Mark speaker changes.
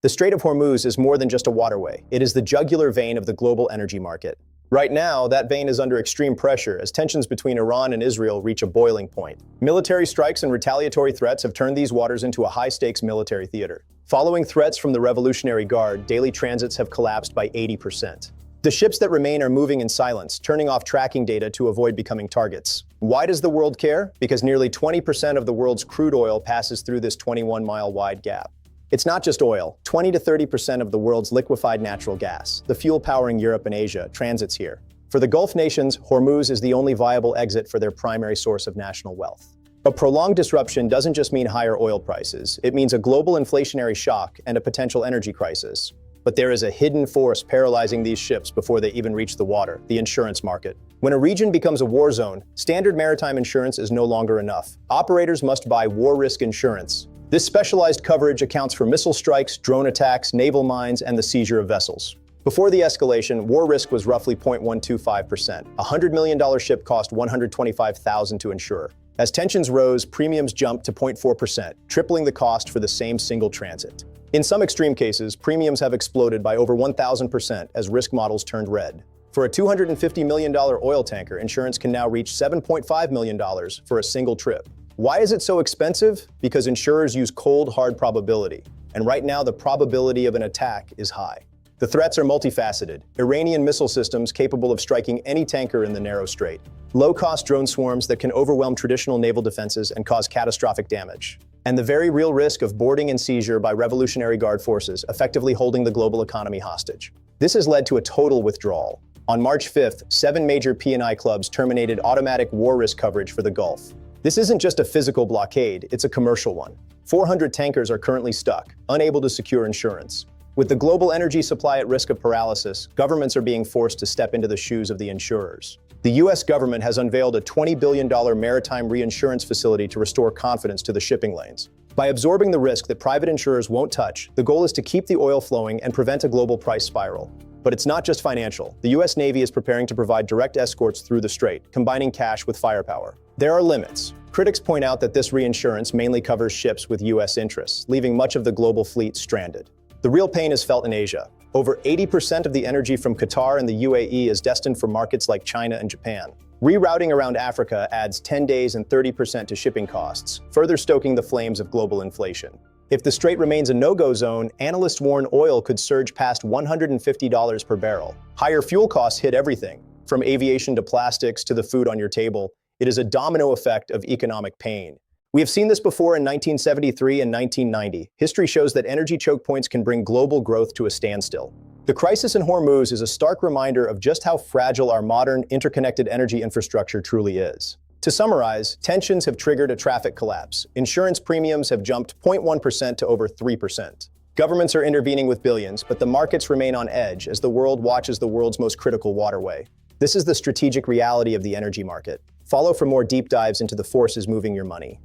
Speaker 1: The Strait of Hormuz is more than just a waterway. It is the jugular vein of the global energy market. Right now, that vein is under extreme pressure as tensions between Iran and Israel reach a boiling point. Military strikes and retaliatory threats have turned these waters into a high-stakes military theater. Following threats from the Revolutionary Guard, daily transits have collapsed by 80%. The ships that remain are moving in silence, turning off tracking data to avoid becoming targets. Why does the world care? Because nearly 20% of the world's crude oil passes through this 21-mile-wide gap. It's not just oil. 20 to 30% of the world's liquefied natural gas, the fuel powering Europe and Asia, transits here. For the Gulf nations, Hormuz is the only viable exit for their primary source of national wealth. A prolonged disruption doesn't just mean higher oil prices. It means a global inflationary shock and a potential energy crisis. But there is a hidden force paralyzing these ships before they even reach the water: the insurance market. When a region becomes a war zone, standard maritime insurance is no longer enough. Operators must buy war risk insurance. This specialized coverage accounts for missile strikes, drone attacks, naval mines, and the seizure of vessels. Before the escalation, war risk was roughly 0.125%. A $100 million ship cost $125,000 to insure. As tensions rose, premiums jumped to 0.4%, tripling the cost for the same single transit. In some extreme cases, premiums have exploded by over 1,000% as risk models turned red. For a $250 million oil tanker, insurance can now reach $7.5 million for a single trip. Why is it so expensive? Because insurers use cold, hard probability. And right now, the probability of an attack is high. The threats are multifaceted. Iranian missile systems capable of striking any tanker in the narrow strait. Low-cost drone swarms that can overwhelm traditional naval defenses and cause catastrophic damage. And the very real risk of boarding and seizure by Revolutionary Guard forces, effectively holding the global economy hostage. This has led to a total withdrawal. On March 5th, 7 major P&I clubs terminated automatic war risk coverage for the Gulf. This isn't just a physical blockade, it's a commercial one. 400 tankers are currently stuck, unable to secure insurance. With the global energy supply at risk of paralysis, governments are being forced to step into the shoes of the insurers. The U.S. government has unveiled a $20 billion maritime reinsurance facility to restore confidence to the shipping lanes. By absorbing the risk that private insurers won't touch, the goal is to keep the oil flowing and prevent a global price spiral. But it's not just financial. The U.S. Navy is preparing to provide direct escorts through the strait, combining cash with firepower. There are limits. Critics point out that this reinsurance mainly covers ships with U.S. interests, leaving much of the global fleet stranded. The real pain is felt in Asia. Over 80% of the energy from Qatar and the UAE is destined for markets like China and Japan. Rerouting around Africa adds 10 days and 30% to shipping costs, further stoking the flames of global inflation. If the strait remains a no-go zone, analysts warn oil could surge past $150 per barrel. Higher fuel costs hit everything, from aviation to plastics to the food on your table. It is a domino effect of economic pain. We have seen this before in 1973 and 1990. History shows that energy choke points can bring global growth to a standstill. The crisis in Hormuz is a stark reminder of just how fragile our modern, interconnected energy infrastructure truly is. To summarize, tensions have triggered a traffic collapse. Insurance premiums have jumped 0.1% to over 3%. Governments are intervening with billions, but the markets remain on edge as the world watches the world's most critical waterway. This is the strategic reality of the energy market. Follow for more deep dives into the forces moving your money.